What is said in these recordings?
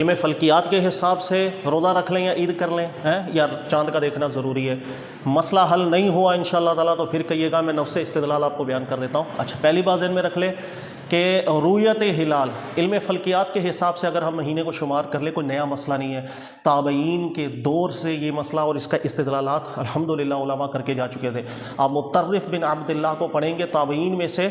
علم فلکیات کے حساب سے روزہ رکھ لیں یا عید کر لیں یا چاند کا دیکھنا ضروری ہے؟ مسئلہ حل نہیں ہوا انشاءاللہ تعالیٰ تو پھر کہیے گا میں نفس استدلال آپ کو بیان کر دیتا ہوں۔ اچھا، پہلی بات ذہن میں رکھ لیں کہ رویت ہلال علم فلکیات کے حساب سے اگر ہم مہینے کو شمار کر لیں کوئی نیا مسئلہ نہیں ہے۔ تابعین کے دور سے یہ مسئلہ اور اس کا استدلالات الحمدللہ علماء کر کے جا چکے تھے۔ آپ مطرف بن عبداللہ کو پڑھیں گے، تابعین میں سے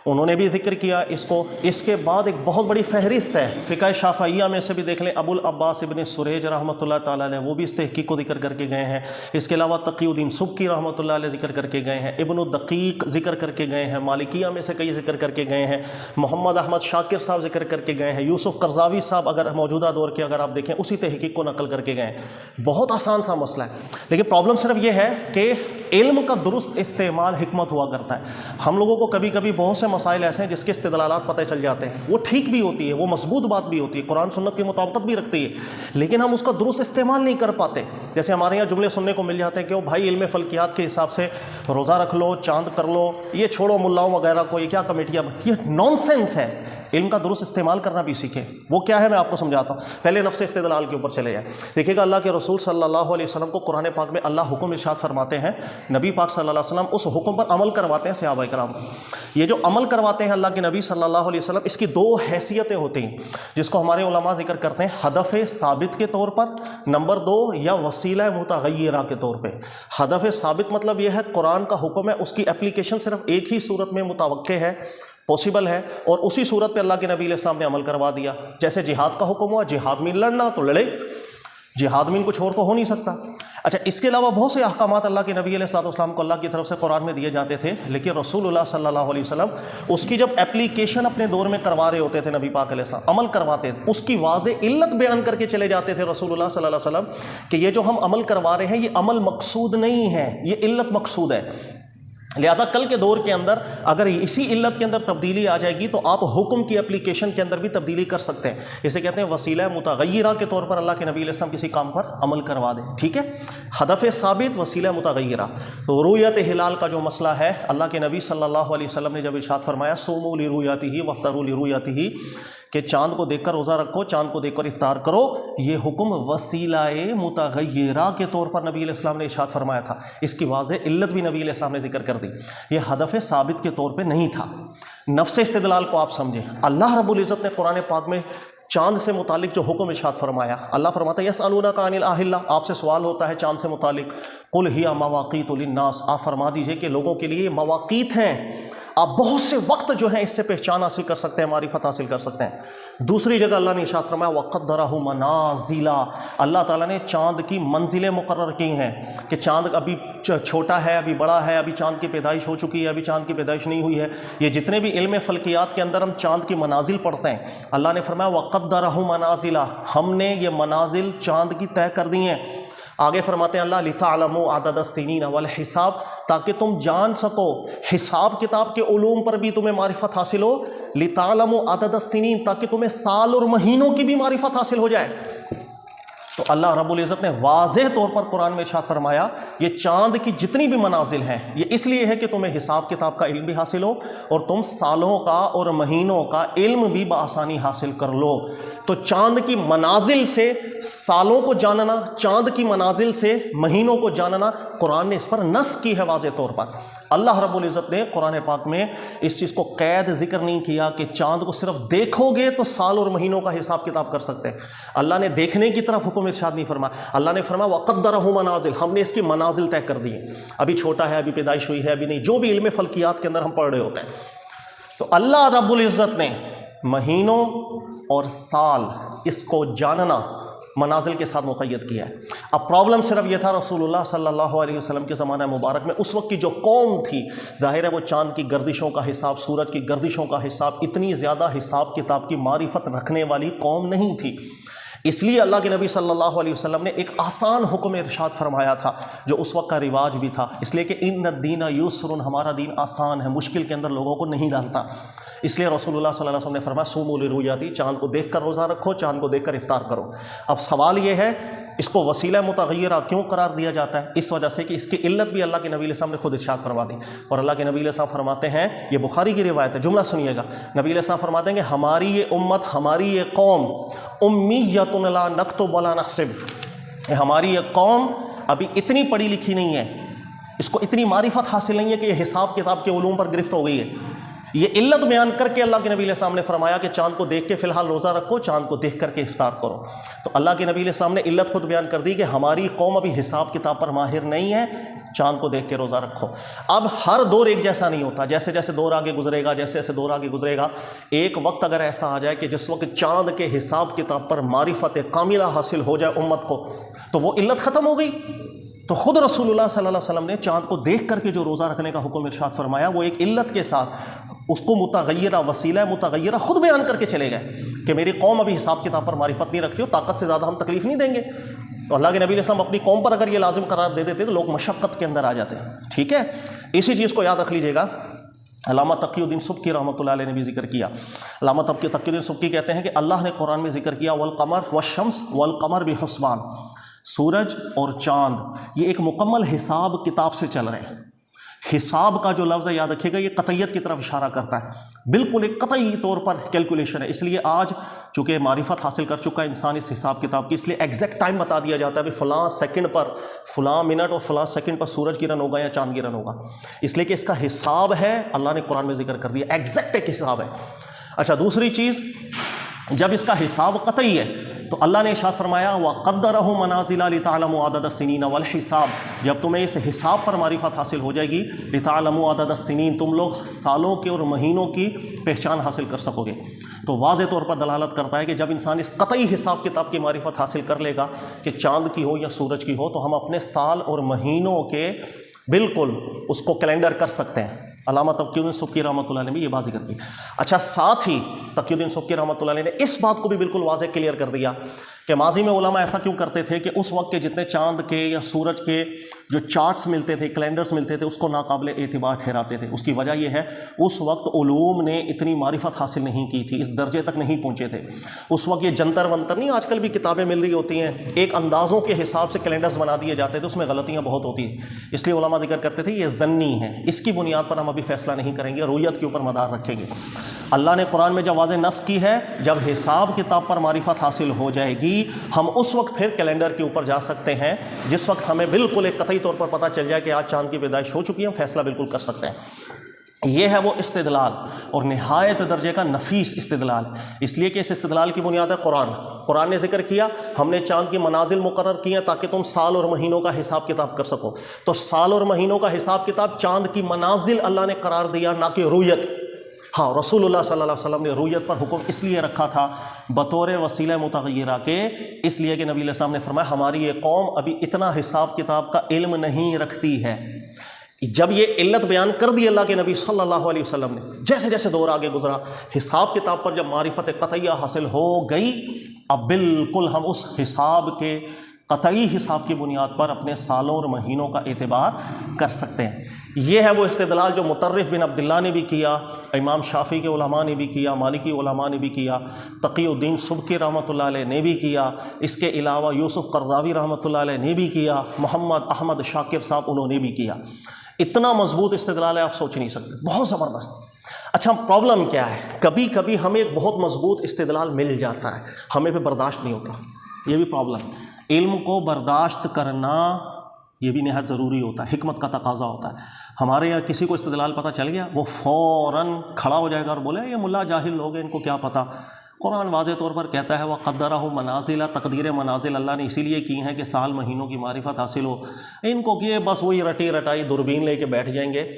انہوں نے بھی ذکر کیا اس کو۔ اس کے بعد ایک بہت بڑی فہرست ہے فقہ شافعیہ میں سے بھی دیکھ لیں، ابو العباس ابن سریج رحمۃ اللہ تعالیٰ علیہ، وہ بھی اس تحقیق کو ذکر کر کے گئے ہیں۔ اس کے علاوہ تقی الدین سبکی رحمۃ اللہ علیہ ذکر کر کے گئے ہیں، ابن الدقیق ذکر کر کے گئے ہیں، مالکیہ میں سے کئی ذکر کر کے گئے ہیں، محمد احمد شاکر صاحب ذکر کر کے گئے ہیں، یوسف قرضاوی صاحب اگر موجودہ دور کے اگر آپ دیکھیں اسی تحقیق کو نقل کر کے گئے ہیں۔ بہت آسان سا مسئلہ ہے، لیکن پرابلم صرف یہ ہے کہ علم کا درست استعمال حکمت ہوا کرتا ہے۔ ہم لوگوں کو کبھی کبھی بہت سے مسائل ایسے ہیں جس کے استدلالات پتہ چل جاتے ہیں، وہ ٹھیک بھی ہوتی ہے، وہ مضبوط بات بھی ہوتی ہے، قرآن سنت کی مطابقت بھی رکھتی ہے، لیکن ہم اس کا درست استعمال نہیں کر پاتے۔ جیسے ہمارے یہاں جملے سننے کو مل جاتے ہیں کہ وہ بھائی علم فلکیات کے حساب سے روزہ رکھ لو، چاند کر لو، یہ چھوڑو ملاؤں وغیرہ کو، یہ کیا کمیٹیاں، یہ نان سینس ہے۔ علم کا درست استعمال کرنا بھی سیکھیں۔ وہ کیا ہے میں آپ کو سمجھاتا ہوں، پہلے نفس استدلال کے اوپر چلے جائیں۔ دیکھیے گا اللہ کے رسول صلی اللہ علیہ وسلم کو قرآن پاک میں اللہ حکم ارشاد فرماتے ہیں، نبی پاک صلی اللہ علیہ وسلم اس حکم پر عمل کرواتے ہیں صحابہ کرام کو۔ یہ جو عمل کرواتے ہیں اللہ کے نبی صلی اللہ علیہ وسلم، اس کی دو حیثیتیں ہوتی ہیں جس کو ہمارے علماء ذکر کرتے ہیں، ہدف ثابت کے طور پر، نمبر دو یا وسیلہ متغیرہ کے طور پہ۔ ہدف ثابت مطلب یہ ہے قرآن کا حکم ہے، اس کی اپلیکیشن صرف ایک ہی صورت میں متوقع ہے، پاسبل ہے، اور اسی صورت پہ اللہ کے نبی علیہ السلام نے عمل کروا دیا۔ جیسے جہاد کا حکم ہوا، جہاد میں لڑنا تو لڑے، جہاد میں کچھ اور تو ہو نہیں سکتا۔ اچھا، اس کے علاوہ بہت سے احکامات اللہ کے نبی علیہ السلام کو اللہ کی طرف سے قرآن میں دیے جاتے تھے، لیکن رسول اللہ صلی اللہ علیہ وسلم اس کی جب اپلیکیشن اپنے دور میں کروا رہے ہوتے تھے، نبی پاک علیہ السلام عمل کرواتے تھے، اس کی واضح علت بیان کر کے چلے جاتے تھے رسول اللہ صلی اللہ علیہ وسلم کہ یہ جو ہم عمل کروا رہے ہیں یہ عمل مقصود نہیں ہے، یہ علت مقصود ہے۔ لہذا کل کے دور کے اندر اگر اسی علت کے اندر تبدیلی آ جائے گی تو آپ حکم کی اپلیکیشن کے اندر بھی تبدیلی کر سکتے ہیں۔ اسے کہتے ہیں وسیلہ متغیرہ کے طور پر اللہ کے نبی علیہ السلام کسی کام پر عمل کروا دیں، ٹھیک ہے؟ ہدف ثابت، وسیلہ متغیرہ۔ تو رؤیت ہلال کا جو مسئلہ ہے، اللہ کے نبی صلی اللہ علیہ وسلم نے جب ارشاد فرمایا صوموا لرؤیتہ وافطروا لرؤیتہ، کہ چاند کو دیکھ کر روزہ رکھو، چاند کو دیکھ کر افطار کرو، یہ حکم وسیلہ متغیرہ کے طور پر نبی علیہ السلام نے ارشاد فرمایا تھا۔ اس کی واضح علت بھی نبی علیہ السلام نے ذکر کر دی، یہ ہدف ثابت کے طور پہ نہیں تھا۔ نفس استدلال کو آپ سمجھیں، اللہ رب العزت نے قرآن پاک میں چاند سے متعلق جو حکم ارشاد فرمایا، اللہ فرماتا ہے یسألونک عن الاہلہ، آپ سے سوال ہوتا ہے چاند سے متعلق، قل ہی مواقیت للناس، آپ فرما دیجئے کہ لوگوں کے لیے مواقیت ہیں، آپ بہت سے وقت جو ہیں اس سے پہچان حاصل کر سکتے ہیں، معرفت حاصل کر سکتے ہیں۔ دوسری جگہ اللہ نے ارشاد فرمایا وَقَدَّرَهُ مَنَازِلَ، اللہ تعالیٰ نے چاند کی منزلیں مقرر کی ہیں کہ چاند ابھی چھوٹا ہے، ابھی بڑا ہے، ابھی چاند کی پیدائش ہو چکی ہے، ابھی چاند کی پیدائش نہیں ہوئی ہے۔ یہ جتنے بھی علم فلکیات کے اندر ہم چاند کی منازل پڑھتے ہیں، اللہ نے فرمایا وَقَدَّرَهُ مَنَازِلَ، ہم نے یہ منازل چاند کی طے کر دی ہیں۔ آگے فرماتے ہیں اللہ لِتَعْلَمُوا عَدَدَ السِّنِينَ وَالْحِسَابَ، تاکہ تم جان سکو، حساب کتاب کے علوم پر بھی تمہیں معرفت حاصل ہو، لِتَعْلَمُوا عَدَدَ السِّنِينَ، تاکہ تمہیں سال اور مہینوں کی بھی معرفت حاصل ہو جائے۔ تو اللہ رب العزت نے واضح طور پر قرآن میں ارشاد فرمایا یہ چاند کی جتنی بھی منازل ہیں یہ اس لیے ہے کہ تمہیں حساب کتاب کا علم بھی حاصل ہو اور تم سالوں کا اور مہینوں کا علم بھی بآسانی حاصل کر لو۔ تو چاند کی منازل سے سالوں کو جاننا، چاند کی منازل سے مہینوں کو جاننا، قرآن نے اس پر نص کی ہے واضح طور پر۔ اللہ رب العزت نے قرآن پاک میں اس چیز کو قید ذکر نہیں کیا کہ چاند کو صرف دیکھو گے تو سال اور مہینوں کا حساب کتاب کر سکتے ہیں۔ اللہ نے دیکھنے کی طرف حکم ارشاد نہیں فرمایا، اللہ نے فرمایا وَقَدَّرَهُ منازل، ہم نے اس کی منازل طے کر دی ہیں، ابھی چھوٹا ہے، ابھی پیدائش ہوئی ہے، ابھی نہیں، جو بھی علم فلکیات کے اندر ہم پڑھ رہے ہوتے ہیں۔ تو اللہ رب العزت نے مہینوں اور سال اس کو جاننا منازل کے ساتھ مقید کیا ہے۔ اب پرابلم صرف یہ تھا رسول اللہ صلی اللہ علیہ وسلم کے زمانہ مبارک میں اس وقت کی جو قوم تھی، ظاہر ہے وہ چاند کی گردشوں کا حساب، سورج کی گردشوں کا حساب، اتنی زیادہ حساب کتاب کی معرفت رکھنے والی قوم نہیں تھی۔ اس لیے اللہ کے نبی صلی اللہ علیہ وسلم نے ایک آسان حکم ارشاد فرمایا تھا جو اس وقت کا رواج بھی تھا، اس لیے کہ ان الدین یسر، ہمارا دین آسان ہے، مشکل کے اندر لوگوں کو نہیں ڈالتا۔ اس لیے رسول اللہ صلی اللہ علیہ وسلم نے فرمایا صوموا لرؤیتہ، چاند کو دیکھ کر روزہ رکھو، چاند کو دیکھ کر افطار کرو۔ اب سوال یہ ہے اس کو وسیلہ متغیرہ کیوں قرار دیا جاتا ہے؟ اس وجہ سے کہ اس کی علت بھی اللہ کے نبی علیہ السلام نے خود ارشاد فرما دی. اور اللہ کے نبی علیہ السلام فرماتے ہیں، یہ بخاری کی روایت ہے، جملہ سنیے گا، نبی علیہ السلام فرماتے ہیں کہ ہماری یہ امت، ہماری یہ قوم امیۃ لا نکتب ولا نحسب، ہماری یہ قوم ابھی اتنی پڑھی لکھی نہیں ہے، اس کو اتنی معرفت حاصل نہیں ہے کہ یہ حساب کتاب کے علوم پر گرفت ہو گئی ہے. یہ علت بیان کر کے اللہ کے نبی علیہ السلام نے فرمایا کہ چاند کو دیکھ کے فی الحال روزہ رکھو، چاند کو دیکھ کر کے افطار کرو. تو اللہ کے نبی علیہ السلام نے علت خود بیان کر دی کہ ہماری قوم ابھی حساب کتاب پر ماہر نہیں ہے، چاند کو دیکھ کے روزہ رکھو. اب ہر دور ایک جیسا نہیں ہوتا، جیسے جیسے دور آگے گزرے گا، جیسے جیسے دور آگے گزرے گا، ایک وقت اگر ایسا آ جائے کہ جس وقت چاند کے حساب کتاب پر معرفت کاملہ حاصل ہو جائے امت کو، تو وہ علت ختم ہو گئی. تو خود رسول اللہ صلی اللہ علیہ وسلم نے چاند کو دیکھ کر کے جو روزہ رکھنے کا حکم ارشاد فرمایا، وہ ایک علت کے ساتھ اس کو متغیرہ، وسیلہ متغیرہ خود بیان کر کے چلے گئے کہ میری قوم ابھی حساب کتاب پر معرفت نہیں رکھتی ہو، طاقت سے زیادہ ہم تکلیف نہیں دیں گے. تو اللہ کے نبی علیہ السلام اپنی قوم پر اگر یہ لازم قرار دے دیتے تو لوگ مشقت کے اندر آ جاتے ہیں. ٹھیک ہے، اسی چیز کو یاد رکھ لیجیے گا. علامہ تقی الدین سبکی رحمۃ اللہ علیہ نے بھی ذکر کیا. علامہ تقی الدین سبکی کہتے ہیں کہ اللہ نے قرآن میں ذکر کیا والقمر والشمس والقمر بحسبان، سورج اور چاند یہ ایک مکمل حساب کتاب سے چل رہے ہیں. حساب کا جو لفظ ہے یاد رکھیے گا، یہ قطعیت کی طرف اشارہ کرتا ہے، بالکل ایک قطعی طور پر کیلکولیشن ہے. اس لیے آج چونکہ معرفت حاصل کر چکا ہے انسان اس حساب کتاب کی، اس لیے ایگزیکٹ ٹائم بتا دیا جاتا ہے کہ فلاں سیکنڈ پر، فلاں منٹ اور فلاں سیکنڈ پر سورج گرہن ہوگا یا چاند گرہن ہوگا، اس لیے کہ اس کا حساب ہے، اللہ نے قرآن میں ذکر کر دیا، ایگزیکٹ ایک حساب ہے. اچھا، دوسری چیز، جب اس کا حساب قطعی ہے تو اللہ نے ارشاد فرمایا وَقَدَّرَهُ مَنَازِلَ لِتَعْلَمُوا عَدَدَ السِّنِينَ وَالْحِسَابِ، جب تمہیں اس حساب پر معرفت حاصل ہو جائے گی، لِتَعْلَمُوا عَدَدَ السِّنِينَ، تم لوگ سالوں کے اور مہینوں کی پہچان حاصل کر سکو گے. تو واضح طور پر دلالت کرتا ہے کہ جب انسان اس قطعی حساب کتاب کی معرفت حاصل کر لے گا کہ چاند کی ہو یا سورج کی ہو، تو ہم اپنے سال اور مہینوں کے بالکل اس کو کیلنڈر کر سکتے ہیں. علامہ تقی الدین سبکی رحمۃ اللہ علیہ نے بھی یہ بات ذکر کی. اچھا، ساتھ ہی تقی الدین سبکی رحمۃ اللہ علیہ نے اس بات کو بھی بالکل واضح کلیئر کر دیا کہ ماضی میں علماء ایسا کیوں کرتے تھے کہ اس وقت کے جتنے چاند کے یا سورج کے جو چارٹس ملتے تھے، کیلنڈرز ملتے تھے، اس کو ناقابل اعتبار ٹھہراتے تھے. اس کی وجہ یہ ہے اس وقت علوم نے اتنی معرفت حاصل نہیں کی تھی، اس درجے تک نہیں پہنچے تھے. اس وقت یہ جنتر منتر نہیں، آج کل بھی کتابیں مل رہی ہوتی ہیں، ایک اندازوں کے حساب سے کیلنڈرز بنا دیے جاتے تھے، اس میں غلطیاں بہت ہوتی ہیں. اس لیے علماء ذکر کرتے تھے یہ ظنی ہے، اس کی بنیاد پر ہم ابھی فیصلہ نہیں کریں گے، رویت کے اوپر مدار رکھیں گے. اللہ نے قرآن میں جب واضح نص کی ہے، جب حساب کتاب پر معرفت حاصل ہو جائے گی، ہم اس وقت پھر کیلنڈر کے اوپر جا سکتے ہیں، جس وقت ہمیں بالکل ایک قطعی طور پر پتہ چل جائے کہ آج چاند کی پیدائش ہو چکی ہے، ہم فیصلہ بالکل کر سکتے ہیں. یہ ہے وہ استدلال، اور نہایت درجے کا نفیس استدلال، اس لیے کہ اس استدلال کی بنیاد ہے قرآن نے ذکر کیا ہم نے چاند کی منازل مقرر کی ہیں تاکہ تم سال اور مہینوں کا حساب کتاب کر سکو. تو سال اور مہینوں کا حساب کتاب چاند کی منازل اللہ نے قرار دیا، نہ کہ رویت. ہاں، رسول اللہ صلی اللہ علیہ وسلم نے رویت پر حکم اس لیے رکھا تھا بطور وسیلہ متغیرہ کے، اس لیے کہ نبی علیہ السلام نے فرمایا ہماری یہ قوم ابھی اتنا حساب کتاب کا علم نہیں رکھتی ہے. جب یہ علت بیان کر دی اللہ کے نبی صلی اللہ علیہ وسلم نے، جیسے جیسے دور آگے گزرا، حساب کتاب پر جب معرفت قطعیہ حاصل ہو گئی، اب بالکل ہم اس حساب کے قطعی حساب کی بنیاد پر اپنے سالوں اور مہینوں کا اعتبار کر سکتے ہیں. یہ ہے وہ استدلال جو مطرف بن عبداللہ نے بھی کیا، امام شافعی کے علماء نے بھی کیا، مالکی علماء نے بھی کیا، تقی الدین سبکی رحمۃ اللہ علیہ نے بھی کیا، اس کے علاوہ یوسف قرضاوی رحمۃ اللہ علیہ نے بھی کیا، محمد احمد شاکر صاحب انہوں نے بھی کیا. اتنا مضبوط استدلال ہے آپ سوچ نہیں سکتے، بہت زبردست. اچھا، پرابلم کیا ہے؟ کبھی کبھی ہمیں ایک بہت مضبوط استدلال مل جاتا ہے، ہمیں پہ برداشت نہیں ہوتا، یہ بھی پرابلم. علم کو برداشت کرنا یہ بھی نہایت ضروری ہوتا ہے، حکمت کا تقاضا ہوتا ہے. ہمارے یہاں کسی کو استدلال پتہ چل گیا، وہ فوراً کھڑا ہو جائے گا اور بولے یہ ملا جاہل لوگ ہیں، ان کو کیا پتہ. قرآن واضح طور پر کہتا ہے وَقَدَّرَهُ مَنَازِلَ، تقدیر منازل اللہ نے اسی لیے کی ہیں کہ سال مہینوں کی معرفت حاصل ہو. ان کو کیے بس وہی رٹی رٹائی دوربین لے کے بیٹھ جائیں گے.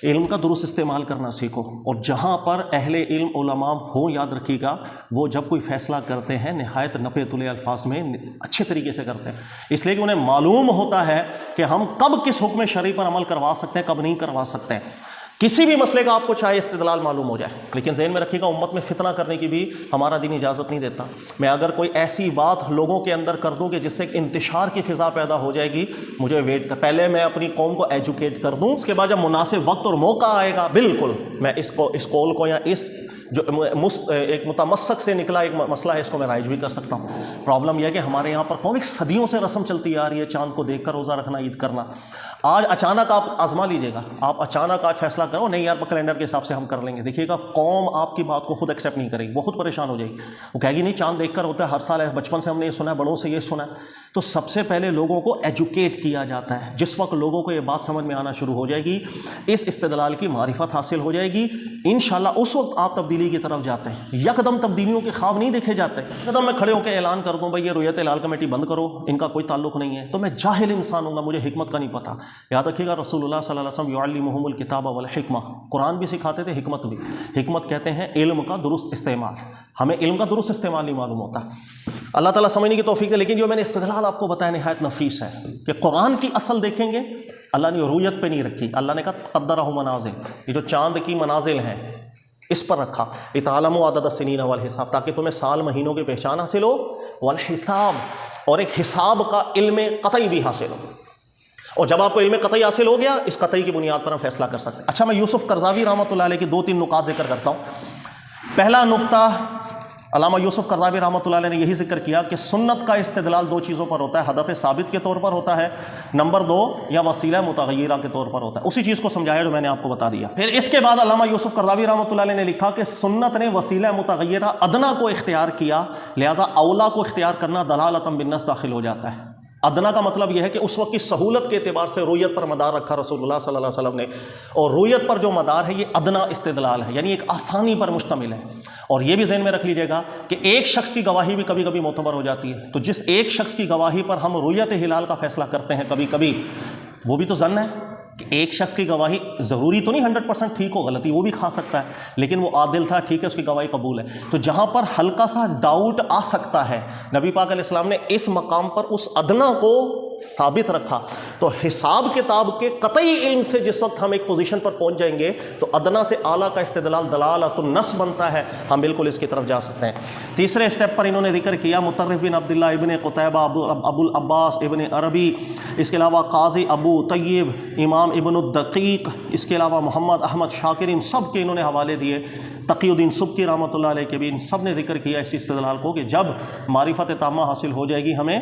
علم کا درست استعمال کرنا سیکھو، اور جہاں پر اہل علم علماء ہوں، یاد رکھیے گا، وہ جب کوئی فیصلہ کرتے ہیں نہایت نپے تلے الفاظ میں اچھے طریقے سے کرتے ہیں، اس لیے کہ انہیں معلوم ہوتا ہے کہ ہم کب کس حکم شرعی پر عمل کروا سکتے ہیں، کب نہیں کروا سکتے ہیں. کسی بھی مسئلے کا آپ کو چاہے استدلال معلوم ہو جائے، لیکن ذہن میں رکھیے گا امت میں فتنہ کرنے کی بھی ہمارا دین اجازت نہیں دیتا. میں اگر کوئی ایسی بات لوگوں کے اندر کر دوں کہ جس سے ایک انتشار کی فضا پیدا ہو جائے گی، مجھے ویٹ کر، پہلے میں اپنی قوم کو ایجوکیٹ کر دوں، اس کے بعد جب مناسب وقت اور موقع آئے گا بالکل میں اس کال کو یا اس جو ایک متمسک سے نکلا ایک مسئلہ ہے، اس کو میں رائج بھی کر سکتا ہوں۔ پرابلم یہ ہے کہ ہمارے یہاں پر قوم ایک صدیوں سے رسم چلتی آ رہی ہے چاند کو دیکھ کر روزہ رکھنا، عید کرنا۔ آج اچانک آپ آزما لیجیے گا، آپ اچانک آج فیصلہ کرو نہیں یار کیلنڈر کے حساب سے ہم کر لیں گے، دیکھیے گا قوم آپ کی بات کو خود ایکسیپٹ نہیں کرے گی، وہ خود پریشان ہو جائے گی، وہ کہے گی نہیں چاند دیکھ کر ہوتا ہے ہر سال ہے، بچپن سے ہم نے یہ سنا ہے، بڑوں سے یہ سنا ہے۔ تو سب سے پہلے لوگوں کو ایجوکیٹ کیا جاتا ہے۔ جس وقت لوگوں کو یہ بات سمجھ میں آنا شروع ہو جائے گی، اس استدلال کی معرفت حاصل ہو جائے گی، انشاءاللہ اس وقت آپ تبدیلی کی طرف جاتے ہیں۔ یکدم تبدیلیوں کے خواب نہیں دیکھے جاتے، یکدم میں کھڑے ہو کے اعلان کر دوں بھائی یہ رؤیت ہلال کمیٹی بند کرو، ان کا کوئی تعلق نہیں ہے، تو میں جاہل انسان ہوں گا، مجھے حکمت کا نہیں پتہ۔ یاد رکھیے گا رسول اللہ صلی اللہ علیہ وسلم یعلمہم الکتاب والحکمہ، قرآن بھی سکھاتے تھے، حکمت بھی۔ حکمت کہتے ہیں علم کا درست استعمال، ہمیں علم کا درست استعمال نہیں معلوم ہوتا۔ اللہ تعالیٰ سمجھنے کی توفیق ہے، لیکن جو میں نے استدلال آپ کو بتایا نہایت نفیس ہے کہ قرآن کی اصل دیکھیں گے، اللہ نے رؤیت پہ نہیں رکھی، اللہ نے کہا قدرہ منازل، یہ جو چاند کی منازل ہیں اس پر رکھا، لتعلموا عدد السنین والحساب، تاکہ تمہیں سال مہینوں کی پہچان حاصل ہو، والحساب، اور ایک حساب کا علم قطعی بھی حاصل ہو۔ اور جب آپ کو علم قطعی حاصل ہو گیا، اس قطعی کی بنیاد پر ہم فیصلہ کر سکتے ہیں۔ اچھا، میں یوسف قرضاوی رحمۃ اللہ علیہ کی 2-3 نکات ذکر کرتا ہوں۔ پہلا نقطہ، علامہ یوسف قرضاوی رحمۃ اللہ علیہ نے یہی ذکر کیا کہ سنت کا استدلال 2 چیزوں پر ہوتا ہے، ہدف ثابت کے طور پر ہوتا ہے، نمبر 2 یا وسیلہ متغیرہ کے طور پر ہوتا ہے۔ اسی چیز کو سمجھایا جو میں نے آپ کو بتا دیا۔ پھر اس کے بعد علامہ یوسف قرضاوی رحمۃ اللہ علیہ نے لکھا کہ سنت نے وسیلہ متغیرہ ادنا کو اختیار کیا، لہذا اولا کو اختیار کرنا دلالۃ بالنص داخل ہو جاتا ہے۔ ادنا کا مطلب یہ ہے کہ اس وقت کی سہولت کے اعتبار سے رؤیت پر مدار رکھا رسول اللہ صلی اللہ علیہ وسلم نے، اور رؤیت پر جو مدار ہے یہ ادنا استدلال ہے، یعنی ایک آسانی پر مشتمل ہے۔ اور یہ بھی ذہن میں رکھ لیجئے گا کہ ایک شخص کی گواہی بھی کبھی کبھی معتبر ہو جاتی ہے، تو جس ایک شخص کی گواہی پر ہم رؤیت ہلال کا فیصلہ کرتے ہیں کبھی کبھی، وہ بھی تو ظن ہے کہ ایک شخص کی گواہی ضروری تو نہیں 100% ٹھیک ہو، غلطی وہ بھی کھا سکتا ہے، لیکن وہ عادل تھا، ٹھیک ہے، اس کی گواہی قبول ہے۔ تو جہاں پر ہلکا سا ڈاؤٹ آ سکتا ہے، نبی پاک علیہ السلام نے اس مقام پر اس ادنا کو ثابت رکھا۔ تو حساب کتاب کے قطعی علم سے جس وقت ہم ایک پوزیشن پر پہنچ جائیں گے تو ادنا سے اعلیٰ کا استدلال دلالۃ النص بنتا ہے، ہم بالکل اس کی طرف جا سکتے ہیں۔ تیسرے اسٹیپ پر انہوں نے ذکر کیا مطرف بن عبداللہ ابن قتیبہ، ابو العباس ابن عربی، اس کے علاوہ قاضی ابو طیب، امام ابن الدقیق، اس کے علاوہ محمد احمد شاکر، ان سب کے انہوں نے حوالے دیے، تقی الدین سبکی رحمۃ اللہ علیہ کے بھی، ان سب نے ذکر کیا اسی استدلال کو کہ جب معرفت تامہ حاصل ہو جائے گی ہمیں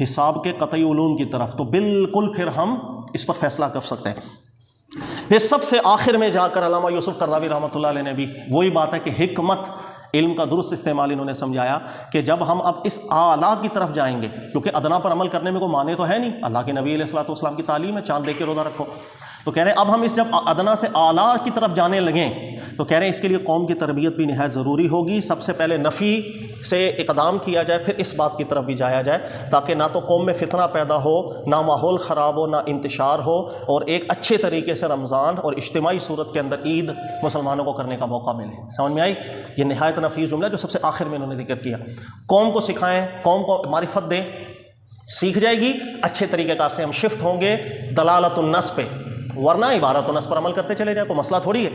حساب کے قطعی علوم کی طرف، تو بالکل پھر ہم اس پر فیصلہ کر سکتے ہیں۔ پھر سب سے آخر میں جا کر علامہ یوسف قرضاوی رحمۃ اللہ علیہ نے بھی وہی بات ہے کہ حکمت، علم کا درست استعمال انہوں نے سمجھایا کہ جب ہم اب اس اعلیٰ کی طرف جائیں گے، کیونکہ ادنا پر عمل کرنے میں کوئی معنی تو ہے نہیں، اللہ کے نبی علیہ الصلوۃ والسلام کی تعلیم ہے چاند دیکھ کے روزہ رکھو، تو کہہ رہے ہیں اب ہم اس جب ادنا سے اعلیٰ کی طرف جانے لگیں تو کہہ رہے ہیں اس کے لیے قوم کی تربیت بھی نہایت ضروری ہوگی۔ سب سے پہلے نفی سے اقدام کیا جائے، پھر اس بات کی طرف بھی جایا جائے تاکہ نہ تو قوم میں فتنہ پیدا ہو، نہ ماحول خراب ہو، نہ انتشار ہو، اور ایک اچھے طریقے سے رمضان اور اجتماعی صورت کے اندر عید مسلمانوں کو کرنے کا موقع ملے۔ سمجھ میں آئی؟ یہ نہایت نفیس جملہ جو سب سے آخر میں انہوں نے ذکر کیا۔ قوم کو سکھائیں، قوم کو معرفت دیں، سیکھ جائے گی، اچھے طریقے کار سے ہم شفٹ ہوں گے دلالت النص پہ، ورنہ عبارت النص پر عمل کرتے چلے جائیں، کوئی مسئلہ تھوڑی ہے۔